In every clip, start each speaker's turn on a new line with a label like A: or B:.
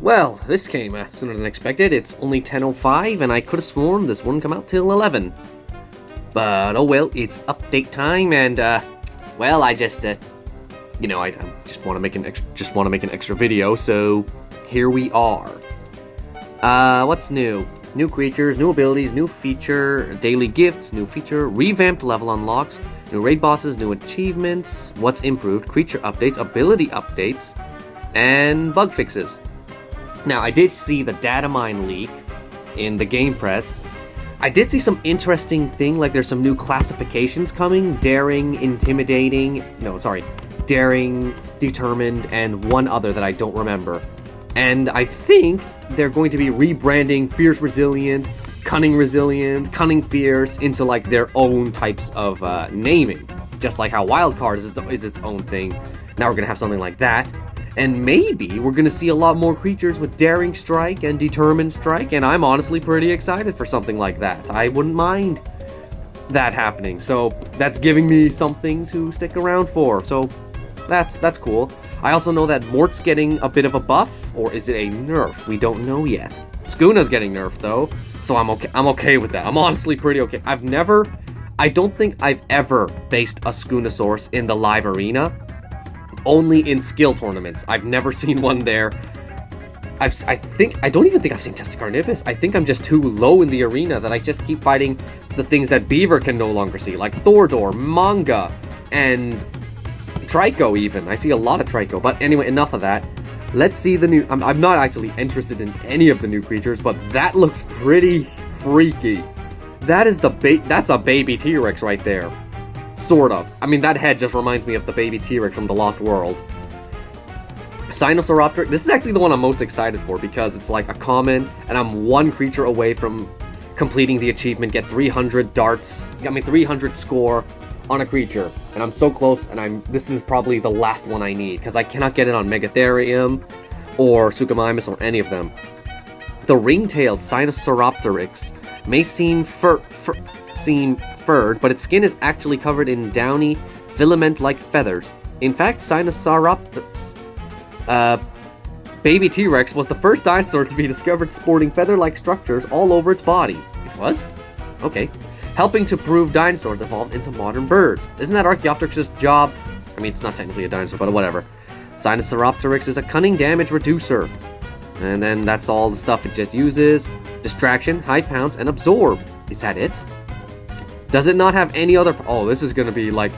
A: Well, this came sooner than expected. It's only 10:05, and I could have sworn this wouldn't come out till 11. But oh well, it's update time, and well, I just, I just want to make an extra video. So here we are. What's new? New creatures, new abilities, new feature, daily gifts, new feature, revamped level unlocks, new raid bosses, new achievements. What's improved? Creature updates, ability updates, and bug fixes. Now, I did see the data mine leak in the game press. I did see some interesting thing, like there's some new classifications coming: daring, intimidating, daring, determined, and one other that I don't remember. And I think they're going to be rebranding fierce resilient, cunning fierce into like their own types of naming. Just like how wildcard is its own thing. Now we're gonna have something like that. And maybe we're gonna see a lot more creatures with daring strike and determined strike, and I'm honestly pretty excited for something like that. I wouldn't mind that happening. So that's giving me something to stick around for. So that's cool. I also know that Mort's getting a bit of a buff, or is it a nerf? We don't know yet. Schoona's getting nerfed though, so I'm okay with that. I'm honestly pretty okay. I don't think I've ever faced a Schoonosaurus in the live arena. Only in skill tournaments. I've never seen one there. I don't even think I've seen Testicarnippus. I think I'm just too low in the arena that I just keep fighting the things that Beaver can no longer see, like Thordor, Manga, and Trico even. I see a lot of Trico, but anyway, enough of that. Let's see the new... I'm not actually interested in any of the new creatures, but that looks pretty freaky. That's a baby T-Rex right there. Sort of. I mean, that head just reminds me of the baby T-Rex from the Lost World. Sinosauropter. This is actually the one I'm most excited for because it's like a common, and I'm one creature away from completing the achievement, get 300 darts, 300 score on a creature. And I'm so close, and this is probably the last one I need because I cannot get it on Megatherium or Suchomimus or any of them. The ring-tailed Sinosauropteryx may seem furred, but its skin is actually covered in downy, filament-like feathers. In fact, Sinosauropteryx, baby T-Rex, was the first dinosaur to be discovered sporting feather-like structures all over its body. It was? Okay. Helping to prove dinosaurs evolved into modern birds. Isn't that Archaeopteryx's job? I mean, it's not technically a dinosaur, but whatever. Sinosauropteryx is a cunning damage reducer. And then that's all the stuff it just uses. Distraction, high pounce, and absorb. Is that it? Does it not have any other... Oh, this is gonna be like...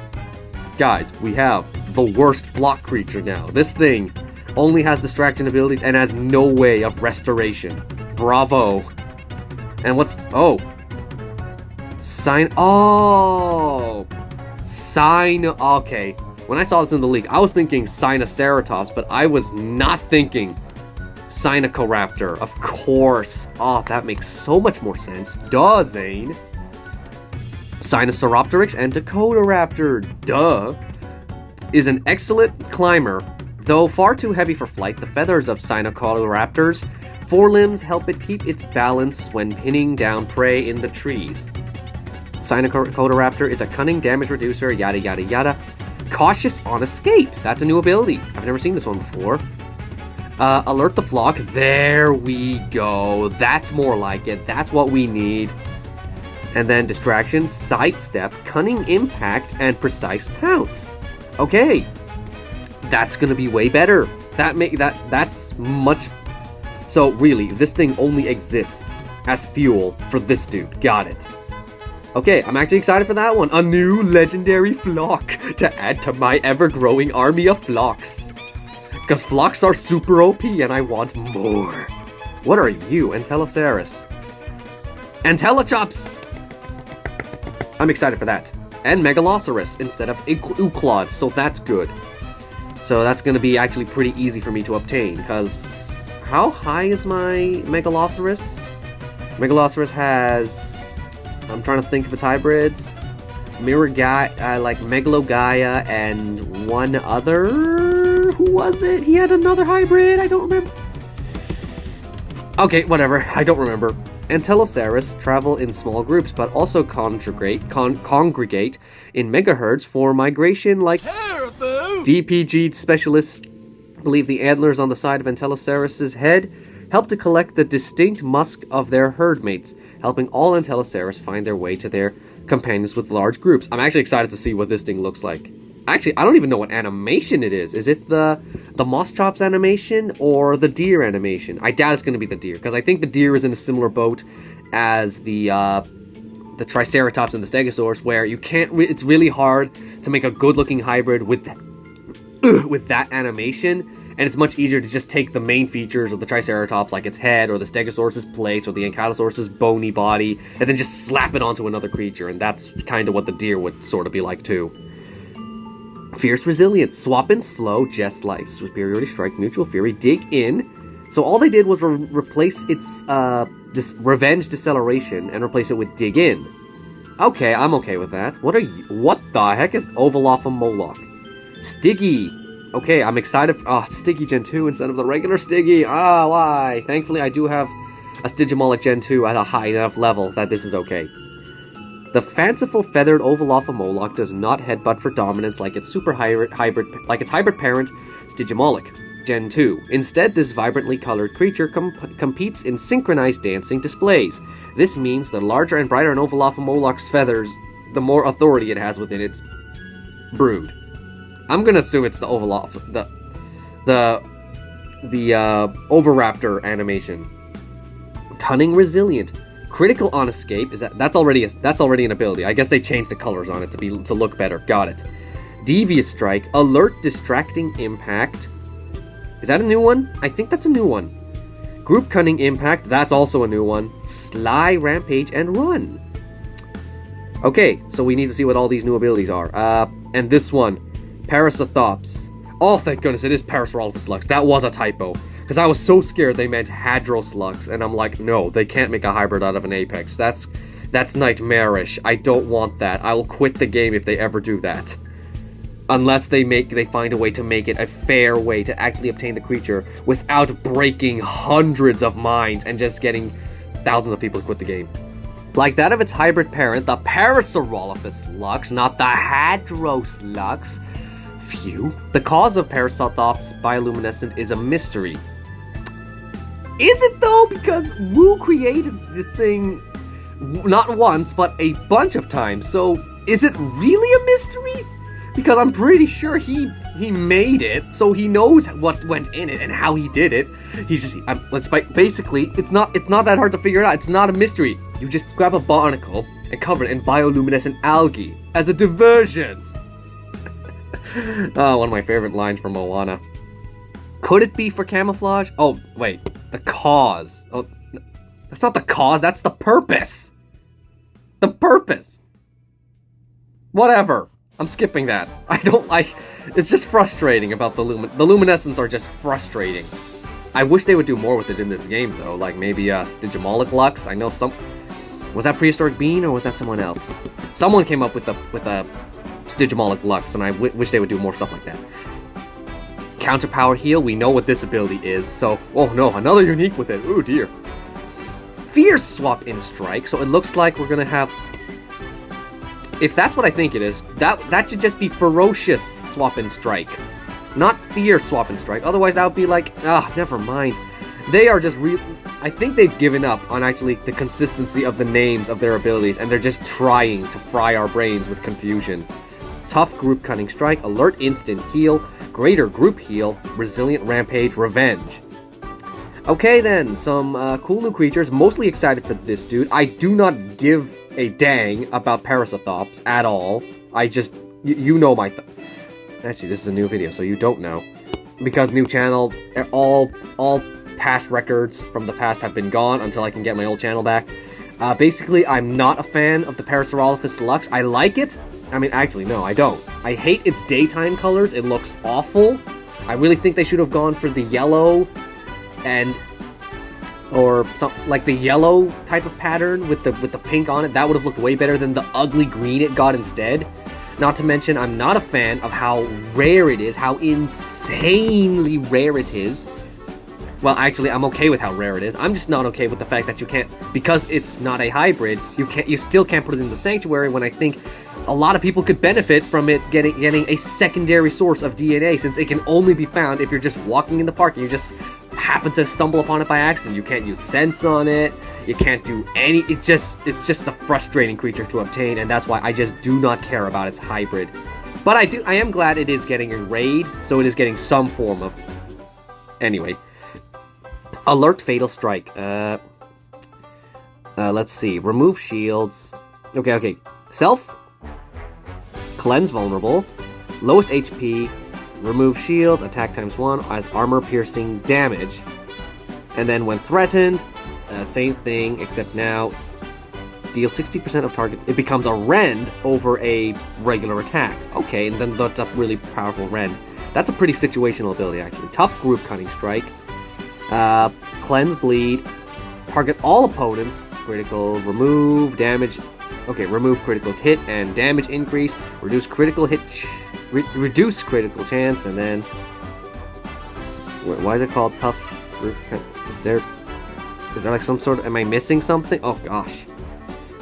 A: Guys, we have the worst flock creature now. This thing only has distraction abilities and has no way of restoration. Bravo. And what's... Oh. Okay. When I saw this in the leak, I was thinking Sinoceratops, but I was not thinking Sinocoraptor. Of course. Oh, that makes so much more sense. Duh, Zane. Sinosauropteryx and Dakotaraptor, duh, is an excellent climber. Though far too heavy for flight, the feathers of Sinocoraptor's forelimbs help it keep its balance when pinning down prey in the trees. Sinocoraptor is a cunning damage reducer, yada yada yada. Cautious on escape, that's a new ability. I've never seen this one before. Alert the flock, there we go. That's more like it, that's what we need. And then distraction, sidestep, cunning impact, and precise pounce. Okay, that's gonna be way better. That's much. So really, this thing only exists as fuel for this dude. Got it. Okay, I'm actually excited for that one. A new legendary flock to add to my ever-growing army of flocks. Because flocks are super OP, and I want more. What are you, Ankylosaurus? Ankylochops! I'm excited for that. And Megalosaurus instead of Euclod, so that's good. So that's going to be actually pretty easy for me to obtain, because how high is my Megalosaurus? Megalosaurus has... I'm trying to think of its hybrids. Megalogaia and one other... Who was it? He had another hybrid? I don't remember. Okay, whatever. I don't remember. Ankylosaurus travel in small groups, but also congregate in megaherds for migration like DPG specialists I believe the antlers on the side of Ankylosaurus's head help to collect the distinct musk of their herd mates, helping all Ankylosaurus find their way to their companions with large groups. I'm actually excited to see what this thing looks like. Actually, I don't even know what animation it is. Is it the Moschops animation or the deer animation? I doubt it's going to be the deer, because I think the deer is in a similar boat as the Triceratops and the Stegosaurus, where you can't. It's really hard to make a good-looking hybrid with that animation, and it's much easier to just take the main features of the Triceratops, like its head, or the Stegosaurus's plates, or the Ankylosaurus's bony body, and then just slap it onto another creature, and that's kind of what the deer would sort of be like too. Fierce Resilience, swap in slow, just like Superiority Strike, Mutual Fury, Dig In. So all they did was replace its Revenge Deceleration and replace it with Dig In. Okay, I'm okay with that. What the heck is Overhaul Moloch? Stiggy. Okay, I'm excited. Stiggy Gen 2 instead of the regular Stiggy. Why? Thankfully, I do have a Stygimoloch Gen 2 at a high enough level that this is okay. The fanciful feathered Overhaul Moloch does not headbutt for dominance like its hybrid parent, Stygimoloch Gen 2. Instead, this vibrantly colored creature competes in synchronized dancing displays. This means the larger and brighter an Overhaul Moloch's feathers, the more authority it has within its brood. I'm gonna assume it's the Overhaul, the Oviraptor animation. Cunning Resilient. Critical on escape that's already an ability. I guess they changed the colors on it to look better. Got it. Devious Strike, Alert, Distracting Impact. Is that a new one? I think that's a new one. Group Cunning Impact, that's also a new one. Sly, Rampage, and Run. Okay, so we need to see what all these new abilities are. And this one, Parasitops. Oh, thank goodness, it is Parasaurolophus Lux. That was a typo. Because I was so scared they meant Hadros Lux, and I'm like, no, they can't make a hybrid out of an Apex. That's nightmarish. I don't want that. I will quit the game if they ever do that. Unless they find a way to make it a fair way to actually obtain the creature without breaking hundreds of minds and just getting thousands of people to quit the game. Like that of its hybrid parent, the Parasaurolophus Lux, not the Hadros Lux. Phew. The cause of Parasitops bioluminescent is a mystery. Is it though? Because Wu created this thing not once, but a bunch of times. So is it really a mystery? Because I'm pretty sure he made it, so he knows what went in it and how he did it. Basically, it's not that hard to figure it out. It's not a mystery. You just grab a barnacle and cover it in bioluminescent algae as a diversion. One of my favorite lines from Moana. Could it be for camouflage? Oh, wait. The cause. Oh, that's not the cause, that's the purpose. The purpose. Whatever. I'm skipping that. I don't like... It's just frustrating about the luminescents are just frustrating. I wish they would do more with it in this game, though. Like, maybe Stygimoloch Lux. I know some... Was that Prehistoric Bean, or was that someone else? Someone came up with a Stygimoloch Lux, and I wish they would do more stuff like that. Counterpower Heal, we know what this ability is, so... Oh no, another unique with it, oh dear. Fierce Swap in Strike, so it looks like we're gonna have... If that's what I think it is, that should just be Ferocious Swap in Strike. Not Fierce Swap in Strike, otherwise that would be like... never mind. They are just I think they've given up on actually the consistency of the names of their abilities, and they're just trying to fry our brains with confusion. Tough Group Cunning Strike, Alert Instant Heal, Greater Group Heal, Resilient Rampage, Revenge. Okay then, some cool new creatures, mostly excited for this dude. I do not give a dang about Parasitops at all. I just, you know my... Actually, this is a new video, so you don't know. Because new channel, all past records from the past have been gone until I can get my old channel back. Basically, I'm not a fan of the Parasaurolophus Lux. I like it. I mean, actually, no, I don't. I hate its daytime colors. It looks awful. I really think they should have gone for the yellow or something like the yellow type of pattern with the pink on it. That would have looked way better than the ugly green it got instead. Not to mention, I'm not a fan of how rare it is, how insanely rare it is. Well, actually, I'm okay with how rare it is. I'm just not okay with the fact that you can't, because it's not a hybrid, you still can't put it in the Sanctuary when I think a lot of people could benefit from it getting a secondary source of DNA, since it can only be found if you're just walking in the park and you just happen to stumble upon it by accident. You can't use sense on it. You can't do any. It's just a frustrating creature to obtain, and that's why I just do not care about its hybrid. But I am glad it is getting a raid, so it is getting some form of. Anyway, alert fatal strike. Let's see. Remove shields. Okay. Self. Cleanse vulnerable. Lowest HP. Remove shields. Attack ×1 as armor piercing damage. And then when threatened, same thing, except now deal 60% of target. It becomes a rend over a regular attack. Okay, and then that's a really powerful rend. That's a pretty situational ability, actually. Tough group cutting strike. Cleanse bleed. Target all opponents. Critical, remove, damage. Okay, remove critical hit and damage increase. Reduce critical hit, reduce critical chance, and then. Why is it called tough? Is there like some sort of? Am I missing something? Oh gosh.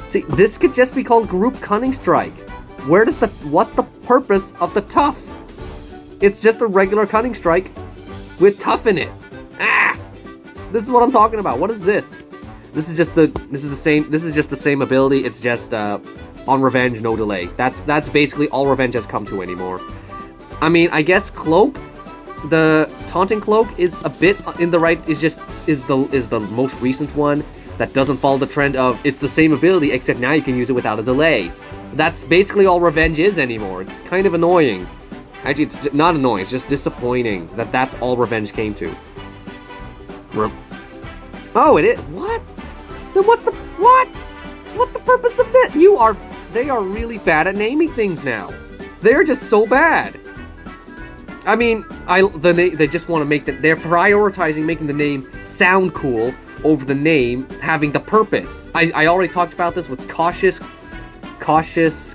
A: See, this could just be called group cunning strike. What's the purpose of the tough? It's just a regular cunning strike with tough in it. This is what I'm talking about. What is this? This is just the same ability. It's just on revenge, no delay. That's basically all revenge has come to anymore. I mean, I guess cloak, the taunting cloak is a bit in the right. Is the most recent one that doesn't follow the trend of it's the same ability except now you can use it without a delay. That's basically all revenge is anymore. It's kind of annoying. Actually, it's not annoying. It's just disappointing that that's all revenge came to. Oh, it is? What? Then what's the... What? What's the purpose of this? They are really bad at naming things now. They're just so bad. I mean, they just want to make they're prioritizing making the name sound cool over the name having the purpose. I already talked about this with cautious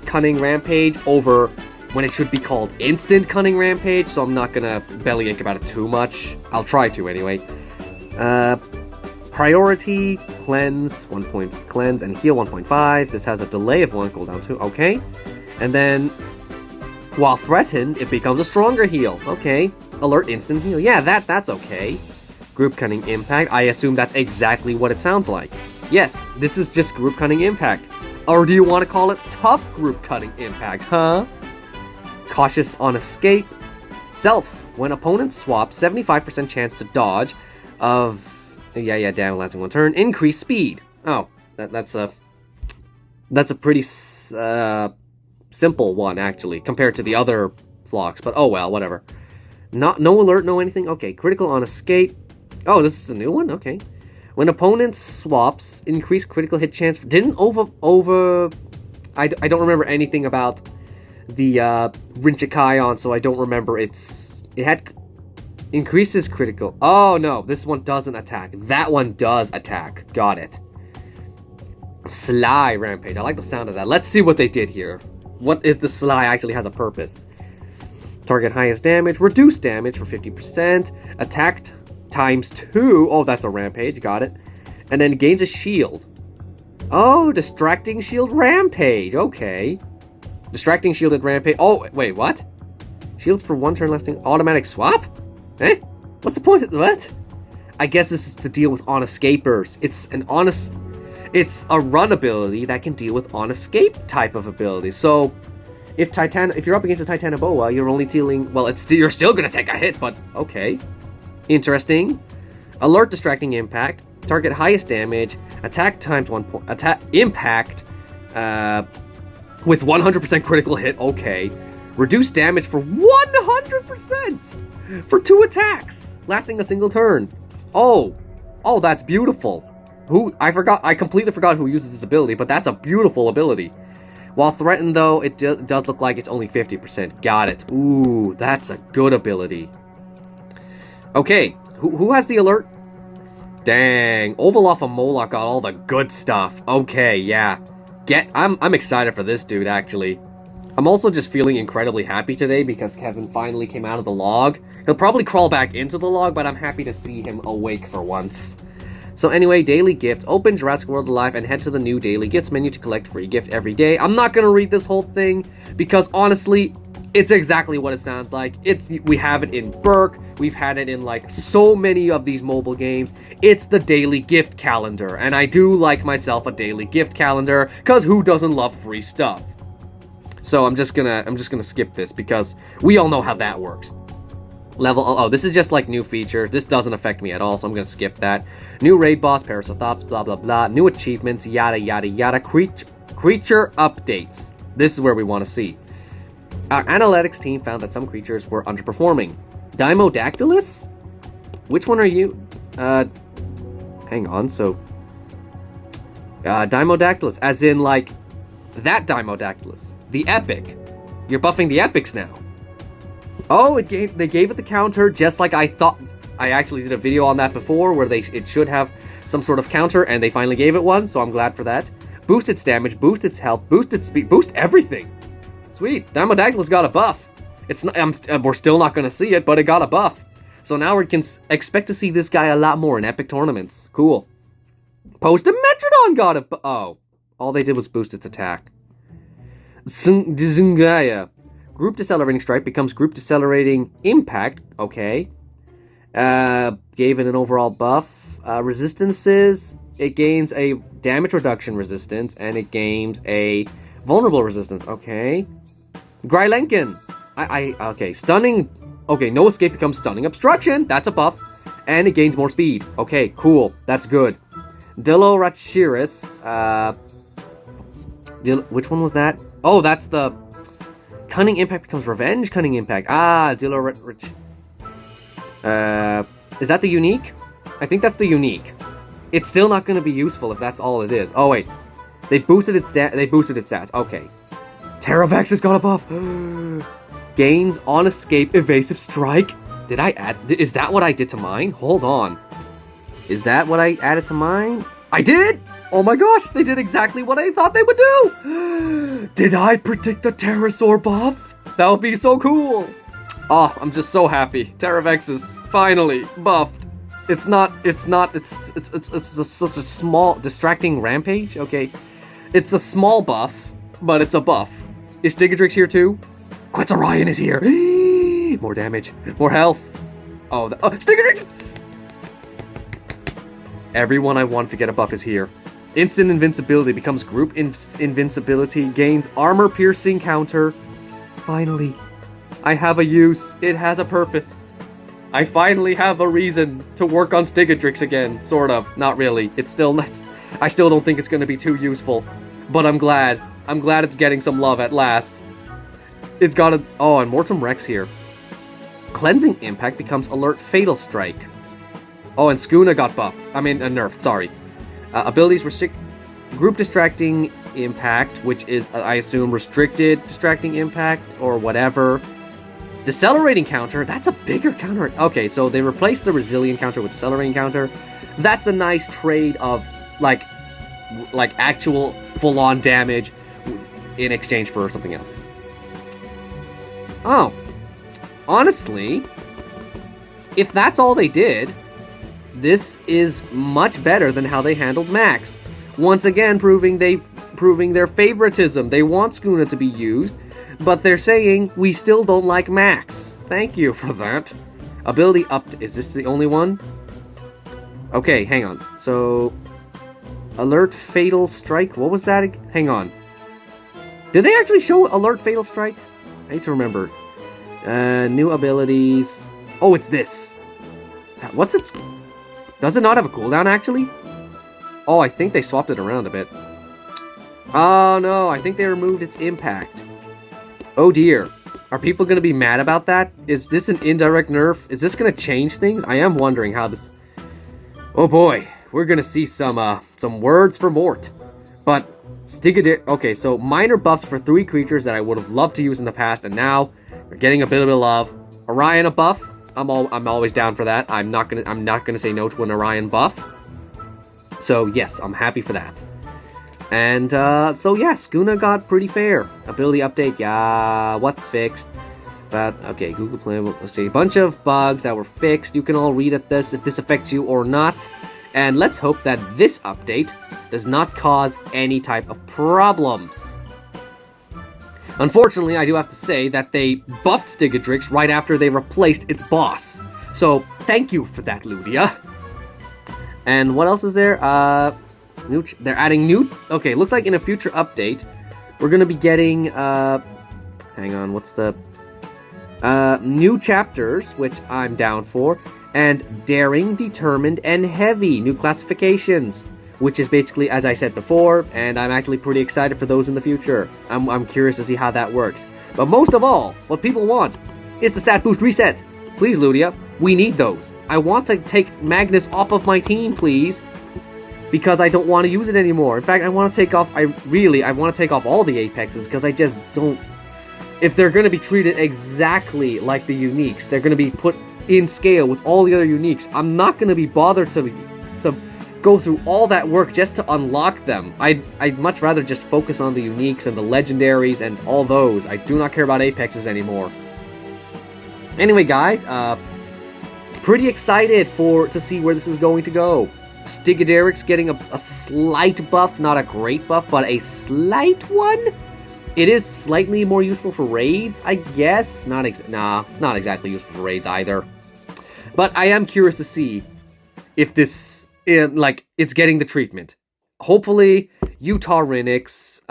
A: cunning rampage over when it should be called instant cunning rampage, so I'm not gonna bellyache about it too much. I'll try to anyway. Priority, cleanse, 1 point cleanse, and heal 1.5. This has a delay of 1 cooldown too. Okay. And then, while threatened, it becomes a stronger heal. Okay. Alert instant heal. Yeah, that's okay. Group cunning impact. I assume that's exactly what it sounds like. Yes, this is just group cunning impact. Or do you want to call it tough group cutting impact, huh? Cautious on escape. Self. When opponents swap, 75% chance to dodge of... Yeah, damage lasting 1 turn. Increase speed. Oh, that's a pretty simple one, actually, compared to the other flocks. But oh well, whatever. No alert, no anything. Okay, critical on escape. Oh, this is a new one? Okay. When opponents swaps, increase critical hit chance. Didn't over... I don't remember anything about the Rinchikion, so I don't remember it had... Increases critical... Oh, no. This one doesn't attack. That one does attack. Got it. Sly Rampage. I like the sound of that. Let's see what they did here. What if the Sly actually has a purpose? Target highest damage. Reduce damage for 50%. Attacked ×2. Oh, that's a Rampage. Got it. And then gains a shield. Oh, Distracting Shield Rampage. Okay. Distracting Shielded Rampage. Oh, wait, what? Shield for 1 turn lasting automatic swap? Eh? What's the point of what? I guess this is to deal with on-escapers. It's a run ability that can deal with on-escape type of ability. So, if you're up against a Titanoboa, you're only dealing... Well, you're still gonna take a hit, but okay. Interesting. Alert Distracting Impact. Target highest damage. Attack ×1 point... Attack... Impact. With 100% critical hit. Okay. Reduce damage for 100%! For 2 attacks, lasting a single turn. Oh, that's beautiful. I completely forgot who uses this ability, but that's a beautiful ability. While threatened, though, it does look like it's only 50%. Got it. Ooh, that's a good ability. Okay, who has the alert? Dang, Olaf and Moloch got all the good stuff. Okay, yeah. I'm excited for this dude, actually. I'm also just feeling incredibly happy today because Kevin finally came out of the log. He'll probably crawl back into the log, but I'm happy to see him awake for once. So anyway, daily gifts. Open Jurassic World Alive and head to the new daily gifts menu to collect free gift every day. I'm not gonna read this whole thing because honestly, it's exactly what it sounds like. We have it in Berk. We've had it in like so many of these mobile games. It's the daily gift calendar, and I do like myself a daily gift calendar because who doesn't love free stuff? So I'm just gonna skip this because we all know how that works. Oh, this is just like new feature. This doesn't affect me at all, so I'm gonna skip that. New raid boss, Parasitops, blah blah blah. New achievements, yada yada yada. Creature updates. This is where we want to see. Our analytics team found that some creatures were underperforming. Dimodactylus? Which one are you? Hang on. So, Dimodactylus, as in like that Dimodactylus, the epic. You're buffing the epics now. Oh, they gave it the counter just like I thought. I actually did a video on that before where it should have some sort of counter, and they finally gave it one, so I'm glad for that. Boost its damage, boost its health, boost its speed, boost everything. Sweet, Dimodactylus got a buff. It's not, we're still not going to see it, but it got a buff. So now we can expect to see this guy a lot more in epic tournaments. Cool. Post-Metrodon got a oh, all they did was boost its attack. Zungaya. Group Decelerating Strike becomes Group Decelerating Impact. Okay. Gave it an overall buff. Resistances. It gains a damage reduction resistance, and it gains a vulnerable resistance. Okay. Grylenkin. Okay. Stunning. Okay, no escape becomes Stunning Obstruction. That's a buff. And it gains more speed. Okay, cool. That's good. Dilorachiris. Which one was that? Oh, that's the... Cunning Impact becomes Revenge Cunning Impact. Dilorich. Is that the unique? I think that's the unique. It's still not going to be useful if that's all it is. Oh, wait. They boosted its stats. Okay. Terravax has got a buff. Gains on escape evasive strike. Did I add... Is that what I did to mine? Hold on. Is that what I added to mine? I did! Oh my gosh, they did exactly what I thought they would do! Did I predict the Pterosaur Buff? That would be so cool! Oh, I'm just so happy. Terravax is finally buffed. It's such a small, distracting Rampage? Okay. It's a small buff, but it's a buff. Is Stigadrix here too? Orion is here! More damage, more health. Oh, Stigadrix! Everyone I want to get a buff is here. Instant Invincibility becomes Group Invincibility, gains Armor Piercing counter. Finally, I have a use. It has a purpose. I finally have a reason to work on Stigadrix again. Sort of. Not really. I still don't think it's going to be too useful. But I'm glad. I'm glad it's getting some love at last. It's got a... Oh, and Mortem Rex here. Cleansing Impact becomes Alert Fatal Strike. Oh, and Skuna got buffed. Nerfed, sorry. Abilities restrict... Group Distracting Impact, which is, I assume, Restricted Distracting Impact, or whatever. Decelerating Counter, that's a bigger counter. Okay, so they replaced the Resilient Counter with Decelerating Counter. That's a nice trade of, like actual full-on damage in exchange for something else. Oh. Honestly, if that's all they did... This is much better than how they handled Max. Once again, proving their favoritism. They want Skuna to be used, but they're saying, we still don't like Max. Thank you for that. Ability up... Is this the only one? Okay, hang on. So... Alert Fatal Strike? What was that? Hang on. Did they actually show Alert Fatal Strike? I need to remember. New abilities... Oh, it's this. What's its... Does it not have a cooldown, actually? Oh, I think they swapped it around a bit. Oh, no. I think they removed its impact. Oh, dear. Are people going to be mad about that? Is this an indirect nerf? Is this going to change things? I am wondering how this... Oh, boy. We're going to see some words for Mort. But, okay, so minor buffs for 3 creatures that I would have loved to use in the past, and now they're getting a bit of love. Orion a buff. I'm always down for that. I'm not gonna say no to an Orion buff. So yes, I'm happy for that. And so yeah, Skuna got pretty fair. Ability update, yeah. What's fixed? But okay, Google Play. Let's see, a bunch of bugs that were fixed. You can all read at this if this affects you or not. And let's hope that this update does not cause any type of problems. Unfortunately, I do have to say that they buffed Stigadrix right after they replaced its boss. So, thank you for that, Ludia. And what else is there? They're adding new... Okay, looks like in a future update, we're going to be getting... hang on, what's the... new chapters, which I'm down for, and Daring, Determined, and Heavy, new classifications, which is basically, as I said before, and I'm actually pretty excited for those in the future. I'm curious to see how that works. But most of all, what people want is the stat boost reset. Please, Ludia, we need those. I want to take Magnus off of my team, please, because I don't want to use it anymore. In fact, I want to take off, I want to take off all the Apexes, because I just don't... If they're going to be treated exactly like the uniques, they're going to be put in scale with all the other uniques, I'm not going to be bothered to go through all that work just to unlock them. I'd much rather just focus on the uniques and the legendaries and all those. I do not care about Apexes anymore. Anyway, guys, pretty excited to see where this is going to go. Stigaderic's getting a slight buff, not a great buff, but a slight one. It is slightly more useful for raids, I guess. Nah, it's not exactly useful for raids either. But I am curious to see if this, it's getting the treatment. Hopefully, Utarinix,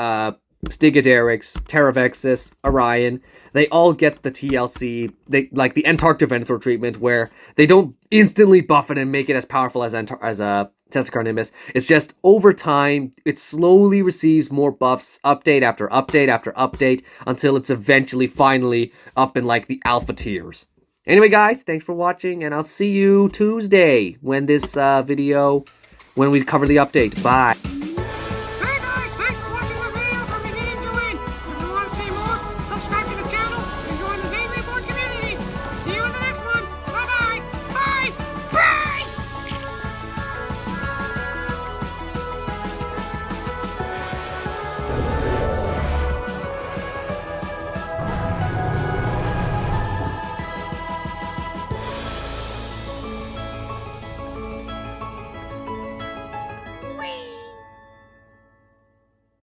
A: Stigaderix, Terravexus, Orion, they all get the TLC, the Antarctic Venusaur treatment, where they don't instantly buff it and make it as powerful as Testacarnimbus. It's just over time, it slowly receives more buffs, update after update after update, until it's eventually finally up in the alpha tiers. Anyway, guys, thanks for watching, and I'll see you Tuesday when we cover the update. Bye.